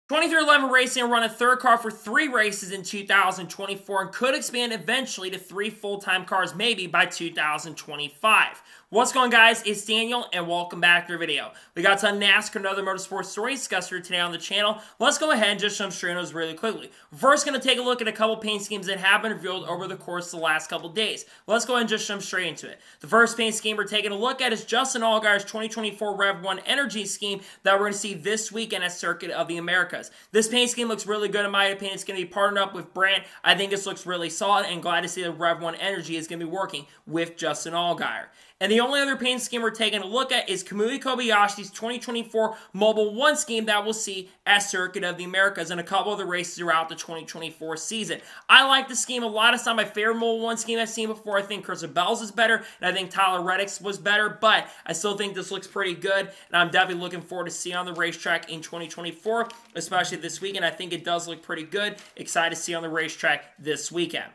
2311 Racing will run a third car for 3 races in 2024 and could expand eventually to 3 full-time cars maybe by 2025. What's going on, guys? It's Daniel and welcome back to the video. We got some NASCAR and other motorsports stories discussed here today on the channel. Let's go ahead and just jump straight into those really quickly. First, going to take a look at a couple paint schemes that have been revealed over the course of the last couple days. Let's go ahead and just jump straight into it. The first paint scheme we're taking a look at is Justin Allgaier's 2024 Rev 1 Energy scheme that we're going to see this weekend at Circuit of the Americas. This paint scheme looks really good in my opinion. It's going to be partnered up with Brandt. I think this looks really solid and glad to see that Rev 1 Energy is going to be working with Justin Allgaier. And the only other paint scheme we're taking a look at is Kimu Kobayashi's 2024 Mobile 1 scheme that we'll see at Circuit of the Americas and a couple of the races throughout the 2024 season. I like the scheme a lot. It's not my favorite Mobile 1 scheme I've seen before. I think Chris Bell's is better, and I think Tyler Reddick's was better, but I still think this looks pretty good, and I'm definitely looking forward to seeing on the racetrack in 2024, especially this weekend. I think it does look pretty good. Excited to see on the racetrack this weekend.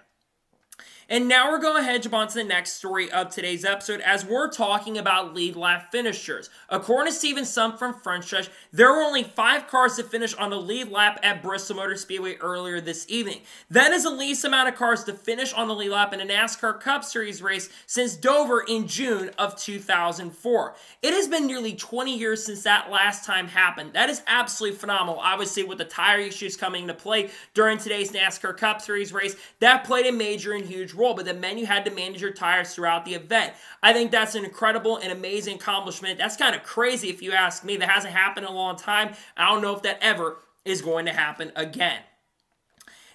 And now we're going ahead and jump on to the next story of today's episode as we're talking about lead lap finishers. According to Steven Sump from Frenz, there were only 5 cars to finish on the lead lap at Bristol Motor Speedway earlier this evening. That is the least amount of cars to finish on the lead lap in a NASCAR Cup Series race since Dover in June of 2004. It has been nearly 20 years since that last time happened. That is absolutely phenomenal. Obviously, with the tire issues coming into play during today's NASCAR Cup Series race, that played a major and huge role, but the men you had to manage your tires throughout the event. I think that's an incredible and amazing accomplishment. That's kind of crazy if you ask me. That hasn't happened in a long time. I don't know if that ever is going to happen again.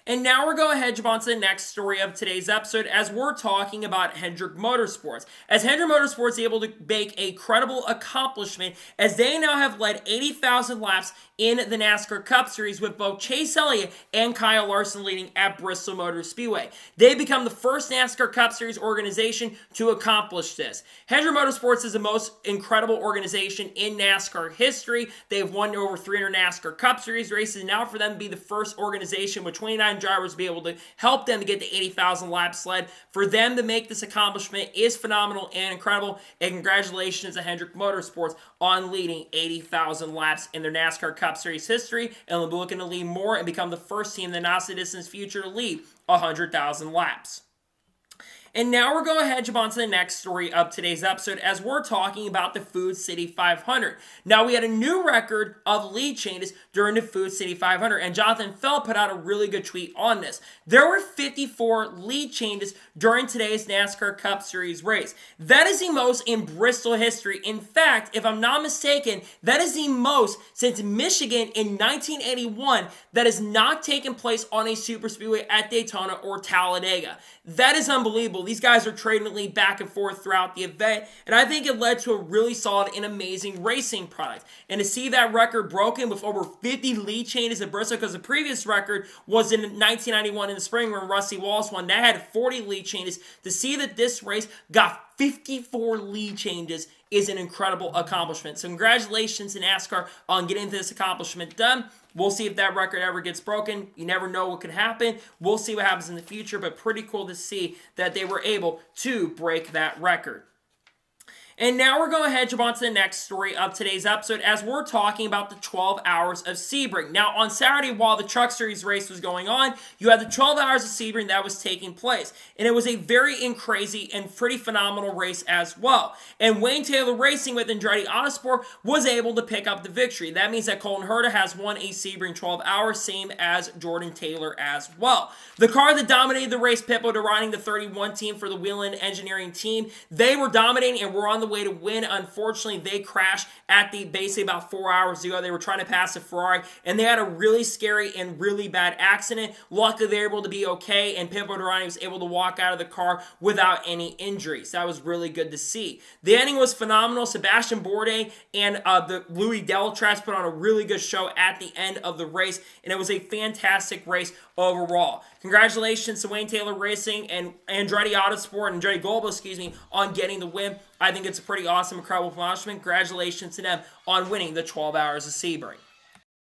And now we're going ahead and jump on to the next story of today's episode as we're talking about Hendrick Motorsports. As Hendrick Motorsports is able to make a credible accomplishment as they now have led 80,000 laps in the NASCAR Cup Series with both Chase Elliott and Kyle Larson leading at Bristol Motor Speedway. They become the first NASCAR Cup Series organization to accomplish this. Hendrick Motorsports is the most incredible organization in NASCAR history. They've won over 300 NASCAR Cup Series races. Now for them to be the first organization with 29 drivers to be able to help them to get the 80,000 lap sled. For them to make this accomplishment is phenomenal and incredible. And congratulations to Hendrick Motorsports on leading 80,000 laps in their NASCAR Cup Series history. And they'll be looking to lead more and become the first team in the not so distant future to lead 100,000 laps. And now we're going ahead and jump on to the next story of today's episode as we're talking about the Food City 500. Now, we had a new record of lead changes during the Food City 500, and Jonathan Fell put out a really good tweet on this. There were 54 lead changes during today's NASCAR Cup Series race. That is the most in Bristol history. In fact, if I'm not mistaken, that is the most since Michigan in 1981 that has not taken place on a superspeedway at Daytona or Talladega. That is unbelievable. These guys are trading the lead back and forth throughout the event, and I think it led to a really solid and amazing racing product. And to see that record broken with over 50 lead changes at Brisco, because the previous record was in 1991 in the spring when Rusty Wallace won. That had 40 lead changes. To see that this race got 54 lead changes is an incredible accomplishment. So congratulations to NASCAR on getting this accomplishment done. We'll see if that record ever gets broken. You never know what could happen. We'll see what happens in the future, but pretty cool to see that they were able to break that record. And now we're going ahead and jump on to the next story of today's episode as we're talking about the 12 hours of Sebring. Now, on Saturday, while the Truck Series race was going on, you had the 12 hours of Sebring that was taking place. And it was a very crazy and pretty phenomenal race as well. And Wayne Taylor Racing with Andretti Autosport was able to pick up the victory. That means that Colton Herta has won a Sebring 12 hours, same as Jordan Taylor as well. The car that dominated the race, Pippo Durrani, the 31 team for the Whelen Engineering team, they were dominating and were on the way to win. Unfortunately, they crashed at basically about 4 hours ago. They were trying to pass a Ferrari, and they had a really scary and really bad accident. Luckily, they were able to be okay, and Pippo Durrani was able to walk out of the car without any injuries. That was really good to see. The ending was phenomenal. Sebastian Bourdais and the Louis Delatraz put on a really good show at the end of the race, and it was a fantastic race overall. Congratulations to Wayne Taylor Racing and Andretti Autosport and Andretti Global, on getting the win. I think it's a pretty awesome, incredible accomplishment. Congratulations to them on winning the 12 hours of Sebring.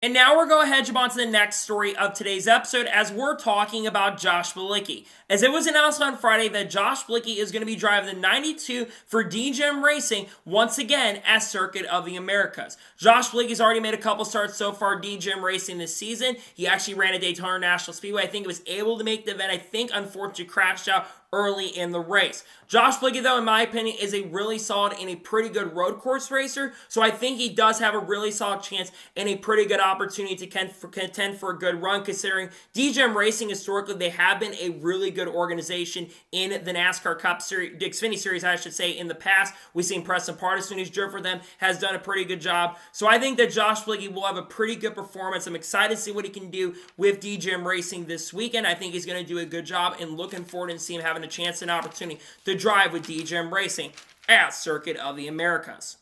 And now we're going ahead and jump on to the next story of today's episode as we're talking about Josh Bilicki. As it was announced on Friday that Josh Bilicki is going to be driving the 92 for DJM Racing once again at Circuit of the Americas. Josh Bilicki's already made a couple starts so far DJM Racing this season. He actually ran at Daytona National Speedway. I think he was able to make the event. I think unfortunately crashed out early in the race. Josh Bilicki, though, in my opinion, is a really solid and a pretty good road course racer, so I think he does have a really solid chance and a pretty good opportunity to contend for a good run, considering DJM Racing, historically, they have been a really good organization in the NASCAR Cup Series, the Xfinity Series, I should say, in the past. We've seen Preston Partisan, who's driven for them, has done a pretty good job, so I think that Josh Bilicki will have a pretty good performance. I'm excited to see what he can do with DJM Racing this weekend. I think he's going to do a good job, and looking forward to seeing him having a chance and opportunity to drive with DJM Racing at Circuit of the Americas.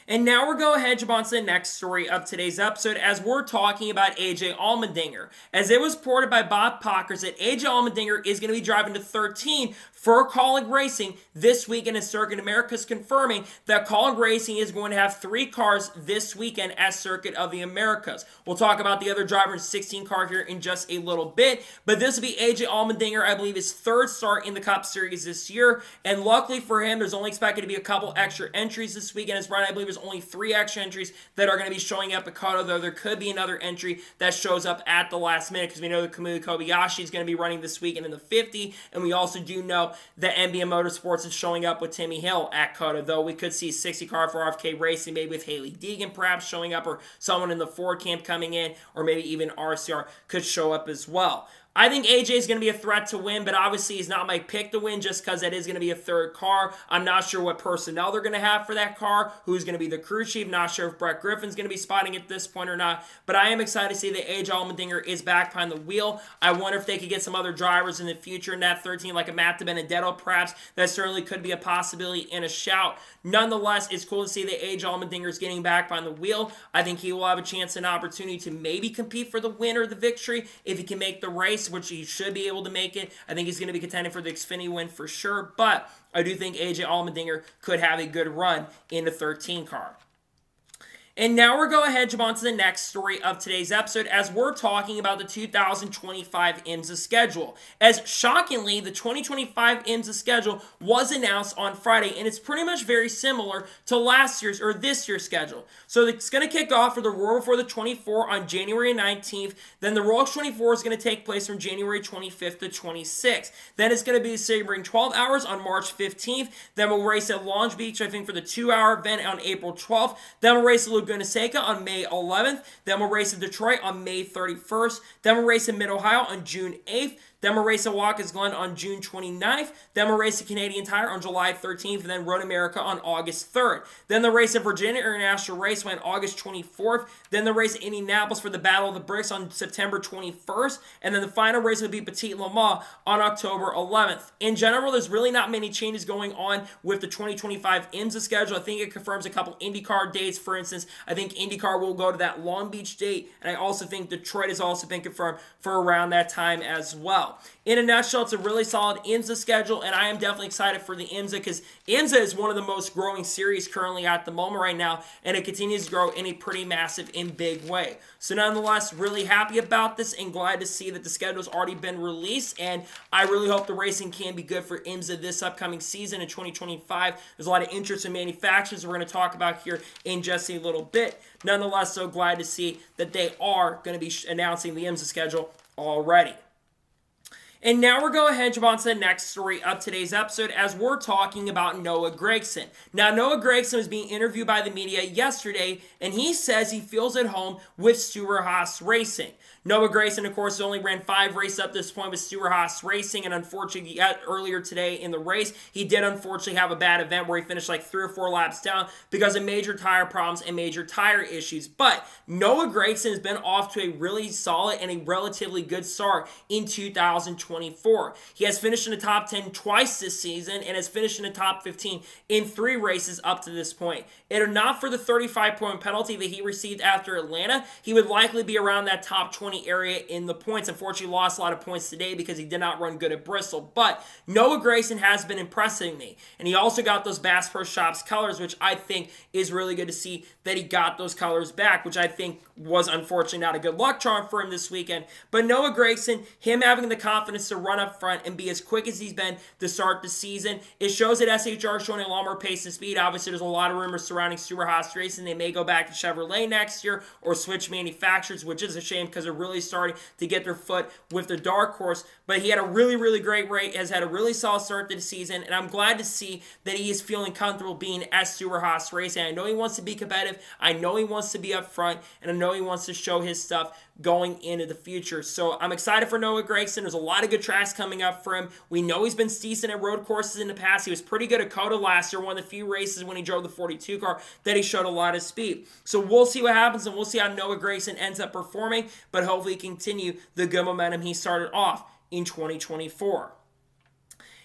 And now we're going ahead and jump on to the next story of today's episode as we're talking about AJ Allmendinger. As it was reported by Bob Pockers that AJ Allmendinger is going to be driving to 13 for Kaulig Racing this weekend at Circuit Americas, confirming that Kaulig Racing is going to have 3 cars this weekend at Circuit of the Americas. We'll talk about the other driver in 16 car here in just a little bit, but this will be AJ Allmendinger, I believe, his 3rd start in the Cup Series this year, and luckily for him, there's only expected to be a couple extra entries this weekend. As Brian, I believe, there's only 3 extra entries that are going to be showing up at Kato, though there could be another entry that shows up at the last minute, because we know that Kimu Kobashi is going to be running this weekend in the 50, and we also do know that DJM Motorsports is showing up with Timmy Hill at Kato, though we could see 60 car for RFK Racing, maybe with Haley Deegan perhaps showing up, or someone in the Ford camp coming in, or maybe even RCR could show up as well. I think AJ is going to be a threat to win, but obviously he's not my pick to win just because that is going to be a 3rd car. I'm not sure what personnel they're going to have for that car, who's going to be the crew chief. Not sure if Brett Griffin's going to be spotting at this point or not, but I am excited to see that AJ Allmendinger is back behind the wheel. I wonder if they could get some other drivers in the future in that 13, like a Matt DiBenedetto perhaps. That certainly could be a possibility and a shout. Nonetheless, it's cool to see that AJ Allmendinger is getting back behind the wheel. I think he will have a chance and opportunity to maybe compete for the win or the victory if he can make the race, which he should be able to make it. I think he's going to be contending for the Xfinity win for sure, but I do think AJ Allmendinger could have a good run in the 13 car. And now we're going ahead and jump on to the next story of today's episode as we're talking about the 2025 IMSA schedule. As shockingly, the 2025 IMSA schedule was announced on Friday, and it's pretty much very similar to last year's or this year's schedule. So it's going to kick off for the Royal for the 24 on January 19th. Then the Royal 24 is going to take place from January 25th to 26th. Then it's going to be Sebring 12 hours on March 15th. Then we'll race at Long Beach, I think, for the 2-hour event on April 12th. Then we'll race at Laguna Seca on May 11th. Then we'll race in Detroit on May 31st. Then we'll race in Mid-Ohio on June 8th. Then we'll race at Watkins Glen on June 29th. Then we'll race at Canadian Tire on July 13th. And then Road America on August 3rd. Then the race at Virginia International Raceway on August 24th. Then the race at Indianapolis for the Battle of the Bricks on September 21st. And then the final race will be Petit Le Mans on October 11th. In general, there's really not many changes going on with the 2025 IMSA schedule. I think it confirms a couple IndyCar dates. For instance, I think IndyCar will go to that Long Beach date. And I also think Detroit has also been confirmed for around that time as well. In a nutshell, it's a really solid IMSA schedule, and I am definitely excited for the IMSA because IMSA is one of the most growing series currently at the moment right now, and it continues to grow in a pretty massive and big way. So nonetheless, really happy about this and glad to see that the schedule has already been released, and I really hope the racing can be good for IMSA this upcoming season in 2025. There's a lot of interest in manufacturers we're going to talk about here in just a little bit. Nonetheless, so glad to see that they are going to be announcing the IMSA schedule already. And now we're going ahead and jump on to the next story of today's episode as we're talking about Noah Gragson. Now, Noah Gragson was being interviewed by the media yesterday, and he says he feels at home with Stewart-Haas Racing. Noah Gragson, of course, only ran 5 races up to this point with Stewart-Haas Racing, and unfortunately, earlier today in the race, he did unfortunately have a bad event where he finished like 3 or 4 laps down because of major tire problems and major tire issues. But Noah Gragson has been off to a really solid and a relatively good start in 2020. 2024. He has finished in the top 10 twice this season and has finished in the top 15 in 3 races up to this point. If not for the 35-point penalty that he received after Atlanta, he would likely be around that top 20 area in the points. Unfortunately, lost a lot of points today because he did not run good at Bristol. But Noah Gragson has been impressing me. And he also got those Bass Pro Shops colors, which I think is really good to see that he got those colors back, which I think was unfortunately not a good luck charm for him this weekend. But Noah Gragson, him having the confidence to run up front and be as quick as he's been to start the season, it shows that SHR is showing a lot more pace and speed. Obviously, there's a lot of rumors surrounding Stewart-Haas Racing. They may go back to Chevrolet next year or switch manufacturers, which is a shame because they're really starting to get their foot with the dark horse. But he had a really great race, has had a really solid start to the season, and I'm glad to see that he is feeling comfortable being at Stewart-Haas Racing. I know he wants to be competitive, I know he wants to be up front, and I know he wants to show his stuff going into the future. So I'm excited for Noah Gragson. There's a lot of good tracks coming up for him. We know he's been decent at road courses in the past. He was pretty good at COTA last year, one of the few races when he drove the 42 car that he showed a lot of speed. So we'll see what happens, and we'll see how Noah Gragson ends up performing, but hopefully continue the good momentum he started off in 2024.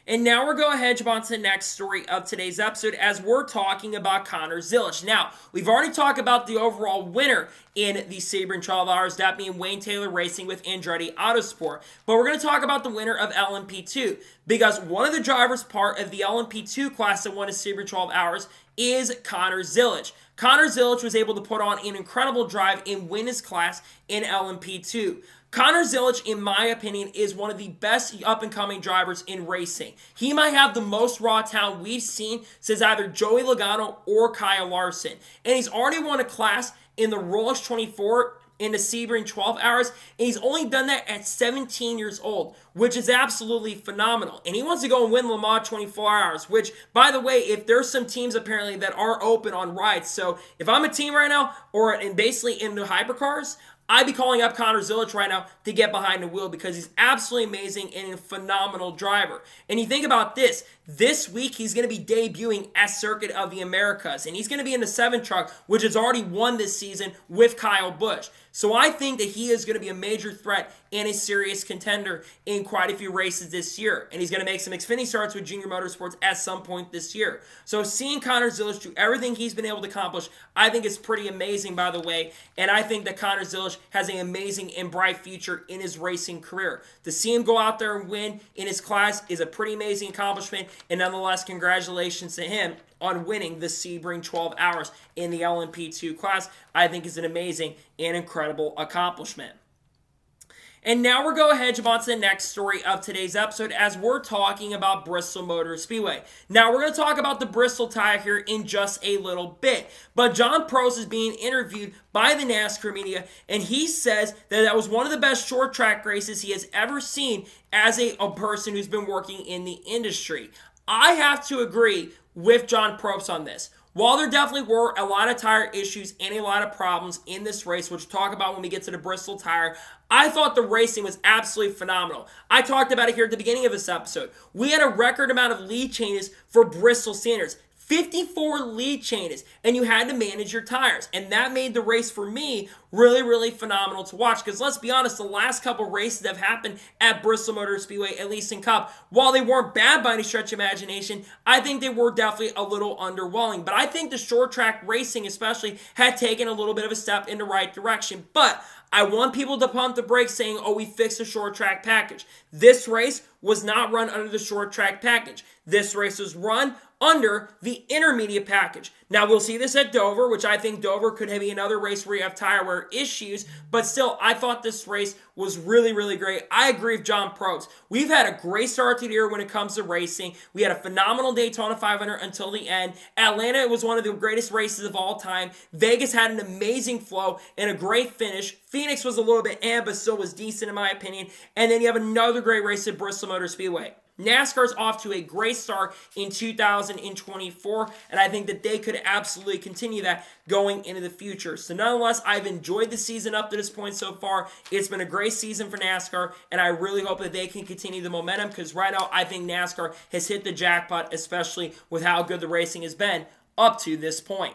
And now we're going to jump on to the next story of today's episode as we're talking about Conor Zillich. Now, we've already talked about the overall winner in the Sebring 12 Hours, that being Wayne Taylor Racing with Andretti Autosport. But we're going to talk about the winner of LMP2 because one of the drivers part of the LMP2 class that won a Sebring 12 Hours is Conor Zillich. Conor Zillich was able to put on an incredible drive and win his class in LMP2. Conor Zillich, in my opinion, is one of the best up-and-coming drivers in racing. He might have the most raw talent we've seen since either Joey Logano or Kyle Larson. And he's already won a class in the Rolex 24 in the Sebring 12 Hours, and he's only done that at 17 years old, which is absolutely phenomenal. And he wants to go and win Le Mans 24 Hours, which, by the way, if there's some teams apparently that are open on rides, so if I'm a team right now, or basically in the hypercars, I'd be calling up Conor Zillich right now to get behind the wheel because he's absolutely amazing and a phenomenal driver. And you think about this week he's going to be debuting at Circuit of the Americas, and he's going to be in the 7 truck, which has already won this season with Kyle Busch. So I think that he is going to be a major threat and a serious contender in quite a few races this year. And he's going to make some Xfinity starts with Junior Motorsports at some point this year. So seeing Conor Zillich do everything he's been able to accomplish, I think is pretty amazing, by the way. And I think that Conor Zillich has an amazing and bright future in his racing career. To see him go out there and win in his class is a pretty amazing accomplishment. And nonetheless, congratulations to him on winning the Sebring 12 Hours in the LMP2 class. I think is an amazing and incredible accomplishment. And now we're going to jump on to the next story of today's episode as we're talking about Bristol Motor Speedway. Now, we're going to talk about the Bristol Tire here in just a little bit. But John Prost is being interviewed by the NASCAR media, and he says that was one of the best short track races he has ever seen as a person who's been working in the industry. I have to agree with John Prost on this. While there definitely were a lot of tire issues and a lot of problems in this race, which we'll talk about when we get to the Bristol Tire, I thought the racing was absolutely phenomenal. I talked about it here at the beginning of this episode. We had a record amount of lead changes for Bristol standards. 54 lead changes, and you had to manage your tires. And that made the race, for me, really phenomenal to watch. Because let's be honest, the last couple races that have happened at Bristol Motor Speedway, at least in Cup, while they weren't bad by any stretch of imagination, I think they were definitely a little underwhelming. But I think the short track racing especially had taken a little bit of a step in the right direction. But I want people to pump the brakes saying, oh, we fixed the short track package. This race was not run under the short track package. This race was run under the intermediate package. Now, we'll see this at Dover, which I think Dover could be another race where you have tire wear issues, but still, I thought this race was really great. I agree with John Prost. We've had a great start to the year when it comes to racing. We had a phenomenal Daytona 500 until the end. Atlanta was one of the greatest races of all time. Vegas had an amazing flow and a great finish. Phoenix was a little bit but still was decent in my opinion. And then you have another great race at Bristol Motor Speedway. NASCAR's off to a great start in 2024, and I think that they could absolutely continue that going into the future. So nonetheless, I've enjoyed the season up to this point so far. It's been a great season for NASCAR, and I really hope that they can continue the momentum because right now I think NASCAR has hit the jackpot, especially with how good the racing has been up to this point.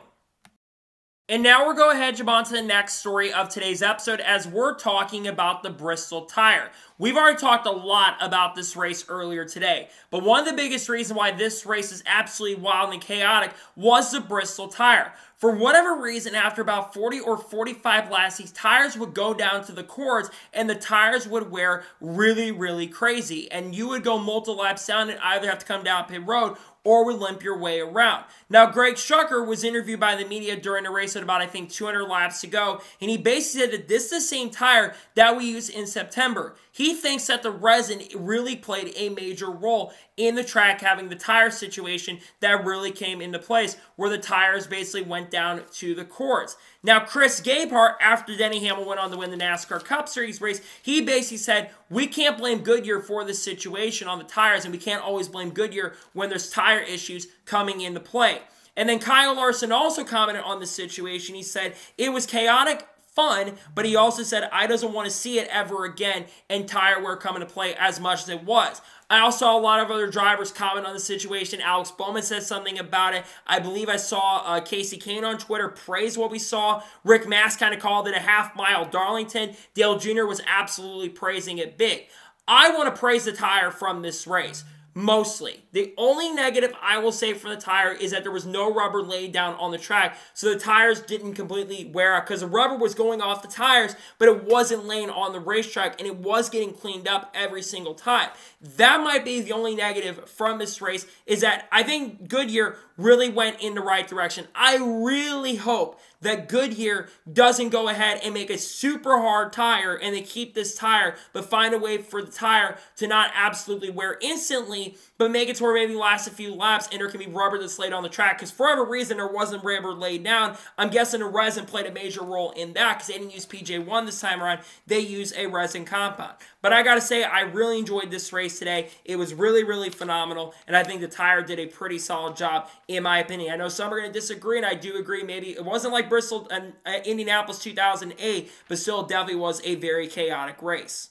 And now we're going ahead and jump on to the next story of today's episode as we're talking about the Bristol Tire. We've already talked a lot about this race earlier today, but one of the biggest reasons why this race is absolutely wild and chaotic was the Bristol Tire. For whatever reason, after about 40 or 45 laps, these tires would go down to the cords and the tires would wear really, really crazy. And you would go multiple laps down and either have to come down pit road or would limp your way around. Now, Greg Strucker was interviewed by the media during the race at about, I think, 200 laps to go, and he basically said that this is the same tire that we used in September. He thinks that the resin really played a major role in the track having the tire situation that really came into place where the tires basically went down to the cords. Now, Chris Gabehart, after Denny Hamlin went on to win the NASCAR Cup Series race, he basically said, we can't blame Goodyear for this situation on the tires, and we can't always blame Goodyear when there's tire issues coming into play. And then Kyle Larson also commented on the situation. He said, it was chaotic, fun, but he also said, I doesn't want to see it ever again and tire wear come into play as much as it was. I also saw a lot of other drivers comment on the situation. Alex Bowman said something about it. I believe I saw Casey Kane on Twitter praise what we saw. Rick Mass kind of called it a half-mile Darlington. Dale Jr. was absolutely praising it big. I want to praise the tire from this race. Mostly. The only negative I will say for the tire is that there was no rubber laid down on the track, so the tires didn't completely wear out because the rubber was going off the tires, but it wasn't laying on the racetrack, and it was getting cleaned up every single time. That might be the only negative from this race, is that I think Goodyear really went in the right direction. I really hope that Goodyear doesn't go ahead and make a super hard tire and they keep this tire, but find a way for the tire to not absolutely wear instantly, but make it to where maybe last a few laps and there can be rubber that's laid on the track. Because for whatever reason, there wasn't rubber laid down. I'm guessing the resin played a major role in that because they didn't use PJ1 this time around. They used a resin compound. But I got to say, I really enjoyed this race today. It was really, really phenomenal, and I think the tire did a pretty solid job, in my opinion. I know some are going to disagree, and I do agree. Maybe it wasn't like Bristol and Indianapolis 2008, but still definitely was a very chaotic race.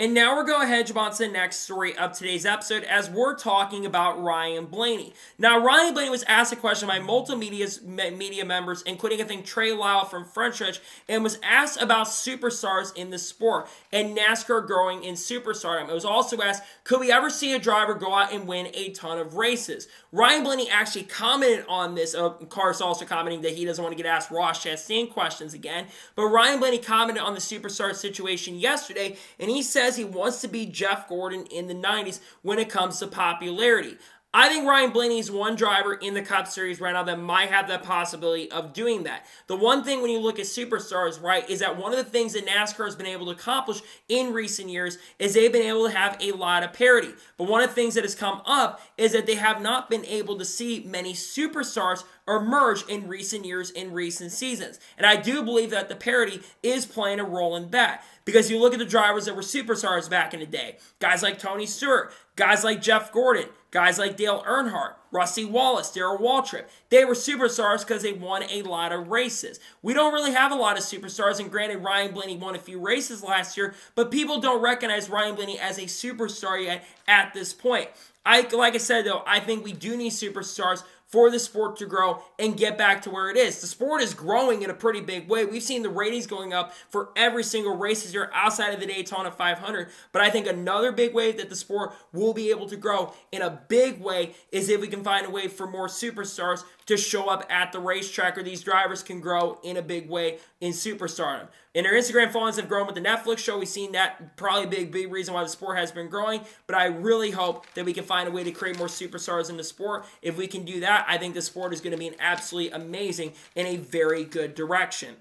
And now we're going ahead and jump on to the next story of today's episode as we're talking about Ryan Blaney. Now, Ryan Blaney was asked a question by multiple media members, including, I think, Trey Lyle from French, and was asked about superstars in the sport and NASCAR growing in superstardom. It was also asked, could we ever see a driver go out and win a ton of races? Ryan Blaney actually commented on this. Carr's also commenting that he doesn't want to get asked Ross Chastain questions again. But Ryan Blaney commented on the superstar situation yesterday, and he says he wants to be Jeff Gordon in the 90s when it comes to popularity. I think Ryan Blaney is one driver in the Cup Series right now that might have that possibility of doing that. The one thing when you look at superstars, right, is that one of the things that NASCAR has been able to accomplish in recent years is they've been able to have a lot of parity. But one of the things that has come up is that they have not been able to see many superstars emerge in recent years, in recent seasons. And I do believe that the parity is playing a role in that. Because you look at the drivers that were superstars back in the day. Guys like Tony Stewart, guys like Jeff Gordon, guys like Dale Earnhardt, Rusty Wallace, Darrell Waltrip. They were superstars because they won a lot of races. We don't really have a lot of superstars, and granted, Ryan Blaney won a few races last year, but people don't recognize Ryan Blaney as a superstar yet at this point. Like I said, though, I think we do need superstars for the sport to grow and get back to where it is. The sport is growing in a pretty big way. We've seen the ratings going up for every single race this year outside of the Daytona 500. But I think another big way that the sport will be able to grow in a big way is if we can find a way for more superstars to show up at the racetrack, or these drivers can grow in a big way in superstardom. And their Instagram followings have grown with the Netflix show. We've seen that probably a big reason why the sport has been growing. But I really hope that we can find a way to create more superstars in the sport. If we can do that, I think the sport is going to be an absolutely amazing in a very good direction.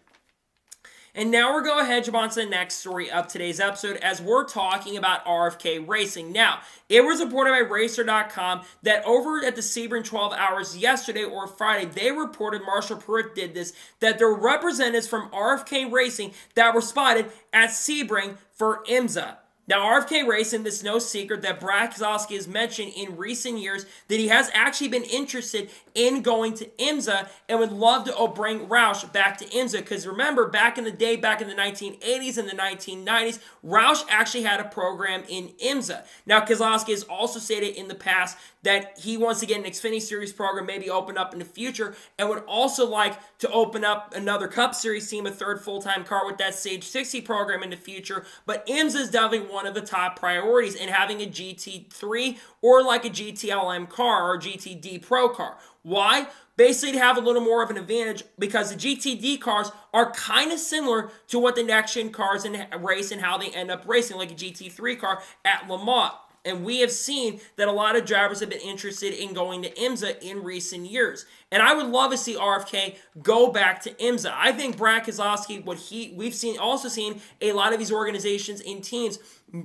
And now we're going ahead and jump on to the next story of today's episode as we're talking about RFK Racing. Now, it was reported by Racer.com that over at the Sebring 12 Hours yesterday or Friday, they reported, Marshall Pruitt did this, that there were representatives from RFK Racing that were spotted at Sebring for IMSA. Now, RFK Racing, it's no secret that Brad Keselowski has mentioned in recent years that he has actually been interested in going to IMSA and would love to bring Roush back to IMSA. Because remember, back in the day, back in the 1980s and the 1990s, Roush actually had a program in IMSA. Now, Keselowski has also stated in the past that he wants to get an Xfinity Series program maybe open up in the future, and would also like to open up another Cup Series team, a third full-time car with that Stage 60 program in the future. But IMSA is definitely one of the top priorities in having a GT3 or like a GTLM car or GTD Pro car. Why? Basically to have a little more of an advantage, because the GTD cars are kind of similar to what the next-gen cars race and how they end up racing, like a GT3 car at Le Mans. And we have seen that a lot of drivers have been interested in going to IMSA in recent years. And I would love to see RFK go back to IMSA. I think Brad Keselowski, we've also seen a lot of these organizations and teams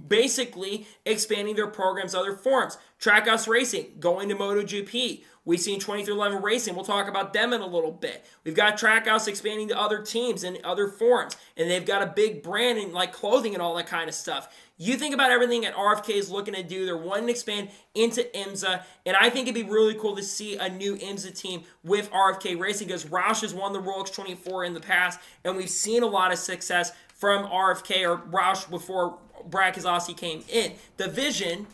basically expanding their programs other forms. Trackhouse Racing going to MotoGP. We've seen 2311 Racing. We'll talk about them in a little bit. We've got Trackhouse expanding to other teams and other forms. And they've got a big brand in like clothing and all that kind of stuff. You think about everything that RFK is looking to do. They're wanting to expand into IMSA. And I think it'd be really cool to see a new IMSA team with RFK Racing, because Roush has won the Rolex 24 in the past. And we've seen a lot of success from RFK or Roush before Brad Keselowski came in. The vision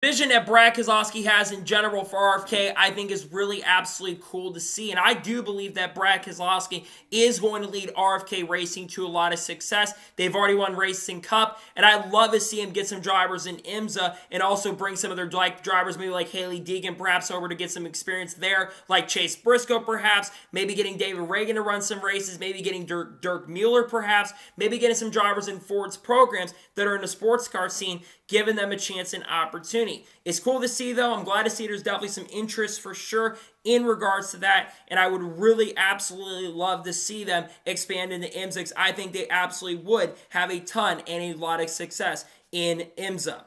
that Brad Keselowski has in general for RFK, I think, is really absolutely cool to see. And I do believe that Brad Keselowski is going to lead RFK Racing to a lot of success. They've already won Racing Cup, and I'd love to see him get some drivers in IMSA and also bring some of their drivers, maybe like Haley Deegan, perhaps over to get some experience there, like Chase Briscoe, perhaps, maybe getting David Reagan to run some races, maybe getting Dirk Mueller, perhaps, maybe getting some drivers in Ford's programs that are in the sports car scene, giving them a chance and opportunity. It's cool to see, though. I'm glad to see there's definitely some interest for sure in regards to that, and I would really absolutely love to see them expand into IMSA. I think they absolutely would have a ton and a lot of success in IMSA.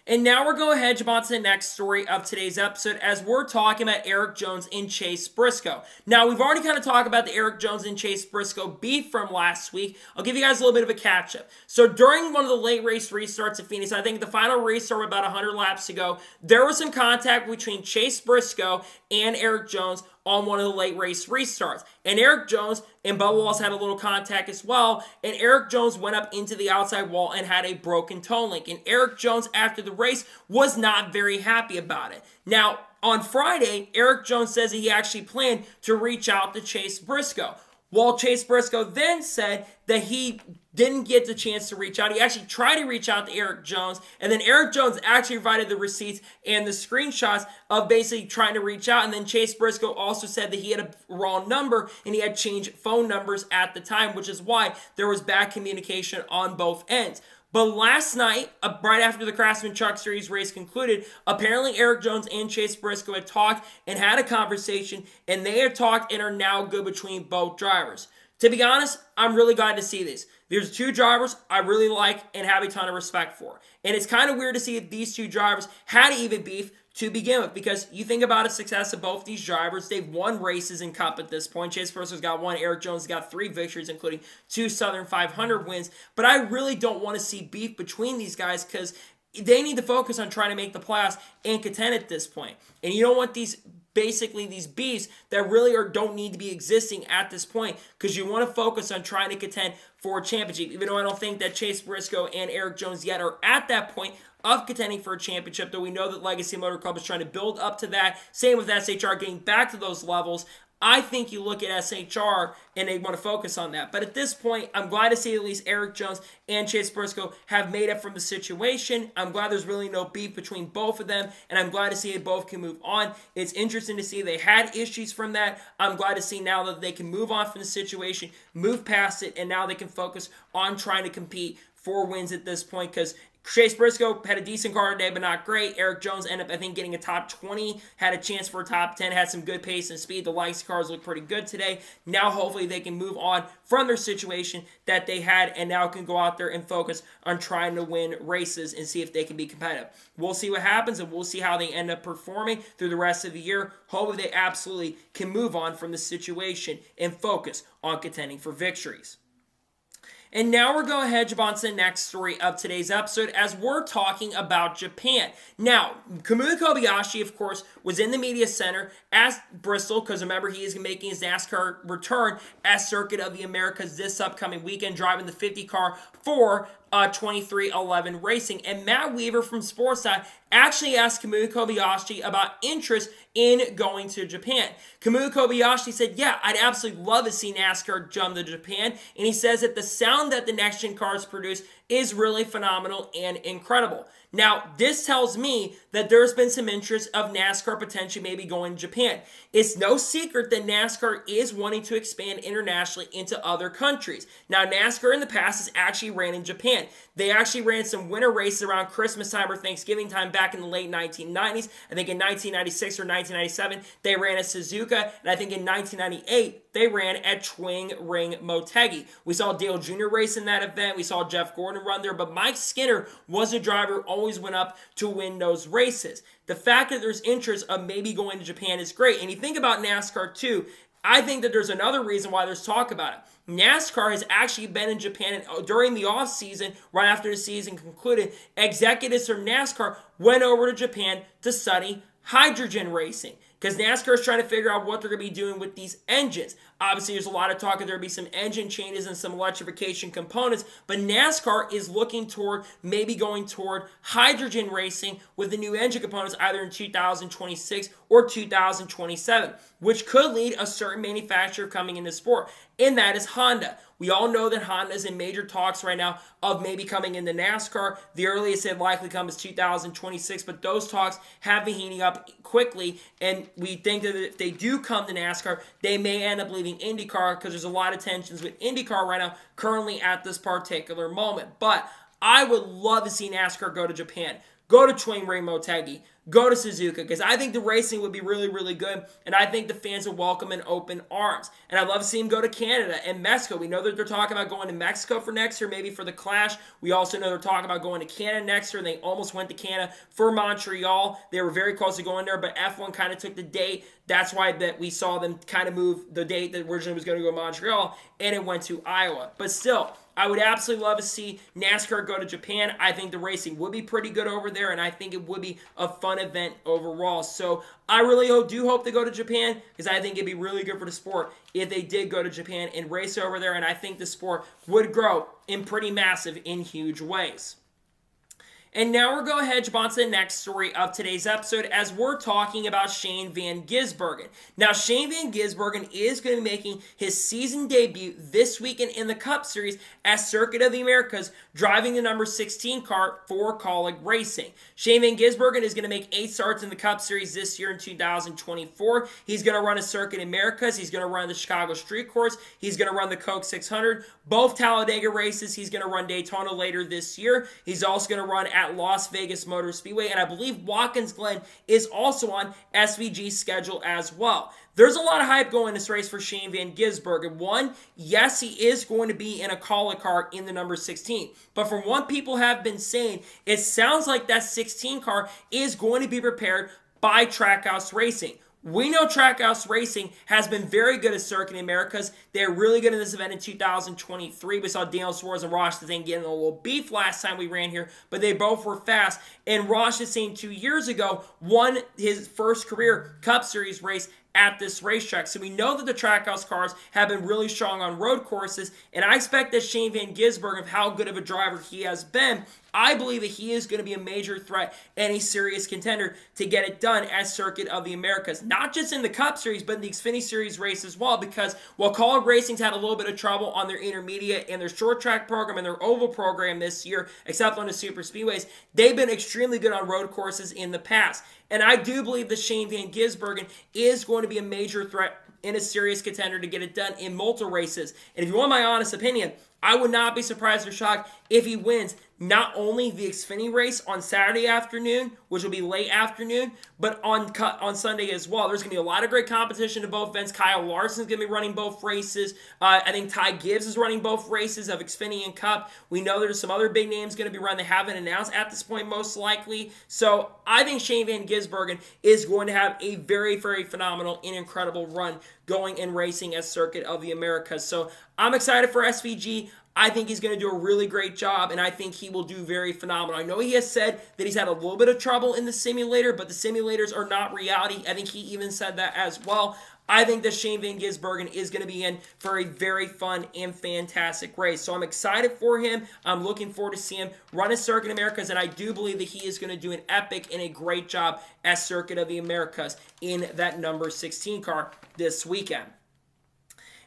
And now we're going ahead and jump on to the next story of today's episode, as we're talking about Erik Jones and Chase Briscoe. Now, we've already kind of talked about the Erik Jones and Chase Briscoe beef from last week. I'll give you guys a little bit of a catch-up. So during one of the late race restarts at Phoenix, I think the final restart with about 100 laps to go, there was some contact between Chase Briscoe and Erik Jones on one of the late race restarts. And Erik Jones and Bubba Wallace had a little contact as well, and Erik Jones went up into the outside wall and had a broken toe link. And Erik Jones, after the race, was not very happy about it. Now, on Friday, Erik Jones says that he actually planned to reach out to Chase Briscoe. Well, Chase Briscoe then said that he didn't get the chance to reach out. He actually tried to reach out to Erik Jones, and then Erik Jones actually provided the receipts and the screenshots of basically trying to reach out. And then Chase Briscoe also said that he had a wrong number and he had changed phone numbers at the time, which is why there was bad communication on both ends. But last night, right after the Craftsman Truck Series race concluded, apparently Erik Jones and Chase Briscoe had talked and had a conversation, and they had talked and are now good between both drivers. To be honest, I'm really glad to see this. There's two drivers I really like and have a ton of respect for. And it's kind of weird to see that these two drivers had even beef to begin with, because you think about the success of both these drivers. They've won races in Cup at this point. Chase Briscoe's got one. Erik Jones has got 3 victories, including 2 Southern 500 wins. But I really don't want to see beef between these guys, because they need to focus on trying to make the playoffs and contend at this point. And you don't want these beefs that really don't need to be existing at this point, because you want to focus on trying to contend for a championship. Even though I don't think that Chase Briscoe and Erik Jones yet are at that point of contending for a championship, though we know that Legacy Motor Club is trying to build up to that. Same with SHR, getting back to those levels. I think you look at SHR and they want to focus on that. But at this point, I'm glad to see at least Erik Jones and Chase Briscoe have made up from the situation. I'm glad there's really no beef between both of them, and I'm glad to see they both can move on. It's interesting to see they had issues from that. I'm glad to see now that they can move on from the situation, move past it, and now they can focus on trying to compete for wins at this point, because Chase Briscoe had a decent car today, but not great. Erik Jones ended up, I think, getting a top 20, had a chance for a top 10, had some good pace and speed. The Legacy cars look pretty good today. Now, hopefully, they can move on from their situation that they had, and now can go out there and focus on trying to win races and see if they can be competitive. We'll see what happens, and we'll see how they end up performing through the rest of the year. Hopefully, they absolutely can move on from the situation and focus on contending for victories. And now we're going to jump on to the next story of today's episode as we're talking about Japan. Now, Kimu Kobashi, of course, was in the media center at Bristol because remember he is making his NASCAR return at Circuit of the Americas this upcoming weekend, driving the 50 car for 2311 Racing. And Matt Weaver from Sportside actually asked Kimu Kobashi about interest in going to Japan. Kimu Kobashi said, yeah, I'd absolutely love to see NASCAR jump to Japan. And he says that the sound that the next-gen cars produce is really phenomenal and incredible. Now, this tells me that there's been some interest of NASCAR potentially maybe going to Japan. It's no secret that NASCAR is wanting to expand internationally into other countries. Now, NASCAR in the past has actually ran in Japan. They actually ran some winter races around Christmas time or Thanksgiving time back in the late 1990s. I think in 1996 or 1997, they ran at Suzuka. And I think in 1998, they ran at Twin Ring Motegi. We saw Dale Jr. race in that event. We saw Jeff Gordon run there. But Mike Skinner was a driver who always went up to win those races. The fact that there's interest of maybe going to Japan is great. And you think about NASCAR too, I think that there's another reason why there's talk about it. NASCAR has actually been in Japan during the offseason, right after the season concluded. Executives from NASCAR went over to Japan to study hydrogen racing because NASCAR is trying to figure out what they're going to be doing with these engines. Obviously, there's a lot of talk that there'll be some engine changes and some electrification components, but NASCAR is looking toward maybe going toward hydrogen racing with the new engine components either in 2026 or 2027, which could lead a certain manufacturer coming into sport, and that is Honda. We all know that Honda is in major talks right now of maybe coming into NASCAR. The earliest it likely comes is 2026, but those talks have been heating up quickly, and we think that if they do come to NASCAR, they may end up leaving IndyCar because there's a lot of tensions with IndyCar right now currently at this particular moment. But I would love to see NASCAR go to Japan, go to Twin Ring Motegi, go to Suzuka, because I think the racing would be really, really good, and I think the fans would welcome in open arms. And I'd love to see him go to Canada and Mexico. We know that they're talking about going to Mexico for next year, maybe for the Clash. We also know they're talking about going to Canada next year, and they almost went to Canada for Montreal. They were very close to going there, but F1 kind of took the date. That's why that we saw them kind of move the date that originally was going to go to Montreal, and it went to Iowa. But still, I would absolutely love to see NASCAR go to Japan. I think the racing would be pretty good over there, and I think it would be a fun event overall. So I really do hope they go to Japan because I think it'd be really good for the sport if they did go to Japan and race over there, and I think the sport would grow in pretty massive, in huge ways. And now we're going to hedge on to the next story of today's episode as we're talking about Shane Van Gisbergen. Now, Shane Van Gisbergen is going to be making his season debut this weekend in the Cup Series at Circuit of the Americas, driving the number 16 car for Kaulig Racing. Shane Van Gisbergen is going to make 8 starts in the Cup Series this year in 2024. He's going to run a Circuit Americas. He's going to run the Chicago Street Course. He's going to run the Coke 600. Both Talladega races. He's going to run Daytona later this year. He's also going to run at Las Vegas Motor Speedway, and I believe Watkins Glen is also on SVG's schedule as well. There's a lot of hype going in this race for Shane Van Gisbergen. One, yes, he is going to be in a Kaulig car in the number 16. But from what people have been saying, it sounds like that 16 car is going to be prepared by Trackhouse Racing. We know Trackhouse Racing has been very good at Circuit Americas. They're really good in this event in 2023. We saw Daniel Suarez and Ross Chastain getting a little beef last time we ran here, but they both were fast. And Ross Chastain 2 years ago won his first career Cup Series race at this racetrack. So we know that the Trackhouse cars have been really strong on road courses, and I expect that Shane Van Gisbergen, of how good of a driver he has been, I believe that he is going to be a major threat and a serious contender to get it done at Circuit of the Americas. Not just in the Cup Series, but in the Xfinity Series race as well, because while Kaulig Racing's had a little bit of trouble on their intermediate and their short track program and their oval program this year, except on the super speedways, they've been extremely good on road courses in the past. And I do believe that Shane Van Gisbergen is going to be a major threat and a serious contender to get it done in multiple races. And if you want my honest opinion, I would not be surprised or shocked if he wins not only the Xfinity race on Saturday afternoon, which will be late afternoon, but on Sunday as well. There's going to be a lot of great competition to both events. Kyle Larson's going to be running both races. I think Ty Gibbs is running both races of Xfinity and Cup. We know there's some other big names going to be running. They haven't announced at this point, most likely. So I think Shane Van Gisbergen is going to have a very, very phenomenal and incredible run going and racing at Circuit of the Americas. So I'm excited for SVG. I think he's going to do a really great job, and I think he will do very phenomenal. I know he has said that he's had a little bit of trouble in the simulator, but the simulators are not reality. I think he even said that as well. I think that Shane Van Gisbergen is going to be in for a very fun and fantastic race. So I'm excited for him. I'm looking forward to seeing him run a Circuit Americas, and I do believe that he is going to do an epic and a great job at Circuit of the Americas in that number 16 car this weekend.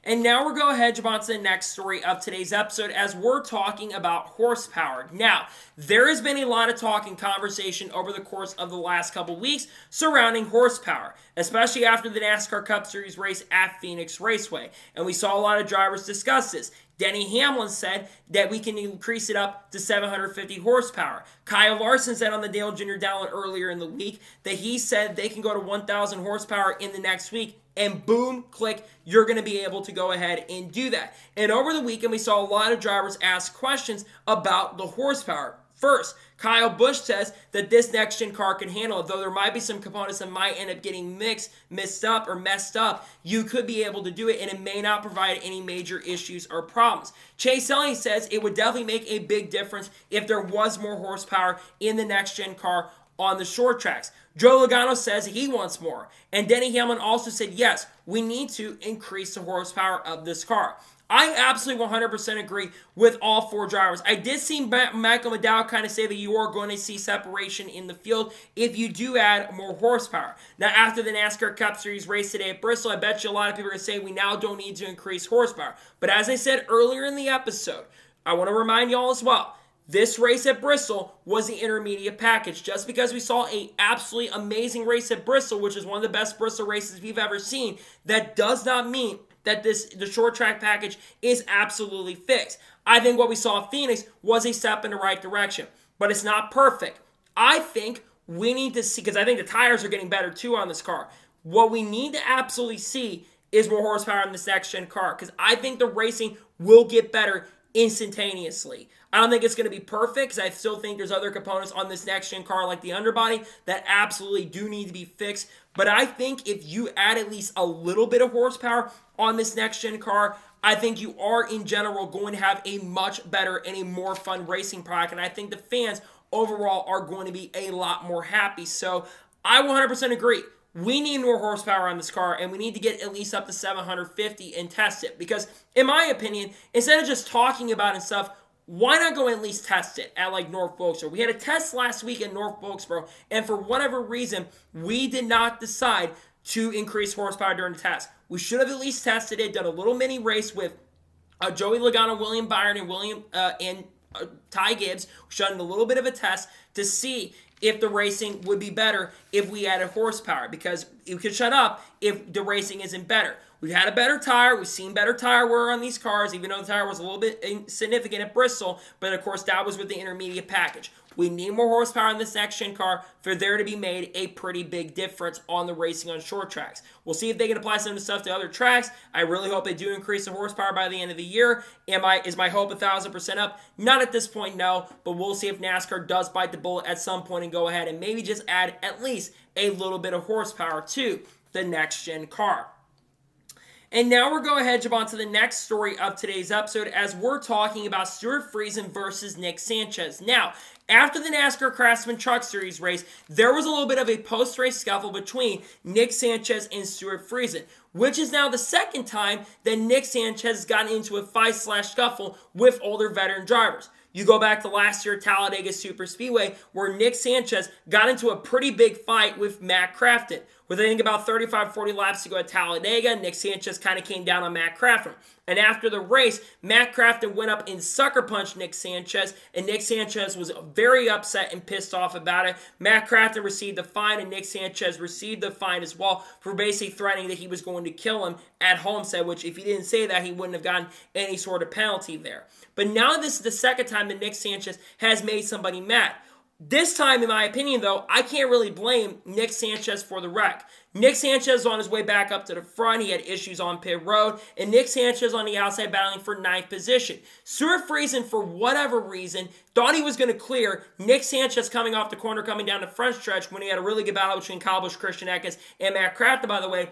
And now we're going to head on to the next story of today's episode as we're talking about horsepower. Now, there has been a lot of talk and conversation over the course of the last couple weeks surrounding horsepower, especially after the NASCAR Cup Series race at Phoenix Raceway. And we saw a lot of drivers discuss this. Denny Hamlin said that we can increase it up to 750 horsepower. Kyle Larson said on the Dale Jr. Download earlier in the week that he said they can go to 1,000 horsepower in the next week. And boom, click, you're going to be able to go ahead and do that. And over the weekend, we saw a lot of drivers ask questions about the horsepower. First, Kyle Busch says that this next-gen car can handle it. Though there might be some components that might end up getting messed up, you could be able to do it, and it may not provide any major issues or problems. Chase Elliott says it would definitely make a big difference if there was more horsepower in the next-gen car on the short tracks. Joe Logano says he wants more. And Denny Hamlin also said, yes, we need to increase the horsepower of this car. I absolutely 100% agree with all four drivers. I did see Michael McDowell kind of say that you are going to see separation in the field if you do add more horsepower. Now, after the NASCAR Cup Series race today at Bristol, I bet you a lot of people are going to say we now don't need to increase horsepower. But as I said earlier in the episode, I want to remind y'all as well, this race at Bristol was the intermediate package. Just because we saw an absolutely amazing race at Bristol, which is one of the best Bristol races we've ever seen, that does not mean that the short track package is absolutely fixed. I think what we saw at Phoenix was a step in the right direction, but it's not perfect. I think we need to see, because I think the tires are getting better too on this car. What we need to absolutely see is more horsepower in this next-gen car, because I think the racing will get better instantaneously. I don't think it's going to be perfect, because I still think there's other components on this next-gen car, like the underbody, that absolutely do need to be fixed. But I think if you add at least a little bit of horsepower on this next-gen car, I think you are, in general, going to have a much better and a more fun racing product. And I think the fans overall are going to be a lot more happy. So I 100% agree. We need more horsepower on this car, and we need to get at least up to 750 and test it. Because, in my opinion, instead of just talking about it and stuff, why not go and at least test it at like North Wilkesboro? We had a test last week at North Wilkesboro, and for whatever reason, we did not decide to increase horsepower during the test. We should have at least tested it, done a little mini race with Joey Logano, William Byron, and Ty Gibbs. We should have done a little bit of a test to see if the racing would be better if we added horsepower, because you could shut up if the racing isn't better. We've had a better tire. We've seen better tire wear on these cars, even though the tire was a little bit insignificant at Bristol. But, of course, that was with the intermediate package. We need more horsepower in this next-gen car for there to be made a pretty big difference on the racing on short tracks. We'll see if they can apply some of the stuff to other tracks. I really hope they do increase the horsepower by the end of the year. Is my hope 1,000% up? Not at this point, no. But we'll see if NASCAR does bite the bullet at some point and go ahead and maybe just add at least a little bit of horsepower to the next-gen car. And now we're going to head on to the next story of today's episode as we're talking about Stewart Friesen versus Nick Sanchez. Now, after the NASCAR Craftsman Truck Series race, there was a little bit of a post-race scuffle between Nick Sanchez and Stewart Friesen, which is now the second time that Nick Sanchez has gotten into a fight/scuffle with older veteran drivers. You go back to last year at Talladega Superspeedway, where Nick Sanchez got into a pretty big fight with Matt Crafton. With I think about 35-40 laps to go at Talladega, Nick Sanchez kind of came down on Matt Crafton. And after the race, Matt Crafton went up and sucker punched Nick Sanchez, and Nick Sanchez was very upset and pissed off about it. Matt Crafton received the fine, and Nick Sanchez received the fine as well for basically threatening that he was going to kill him at Homestead, which if he didn't say that, he wouldn't have gotten any sort of penalty there. But now this is the second time that Nick Sanchez has made somebody mad. This time, in my opinion, though, I can't really blame Nick Sanchez for the wreck. Nick Sanchez on his way back up to the front. He had issues on pit road. And Nick Sanchez on the outside battling for 9th position. Stewart Friesen, for whatever reason, thought he was going to clear Nick Sanchez coming off the corner, coming down the front stretch when he had a really good battle between Kyle Busch, Christian Eckes, and Matt Crafton, by the way.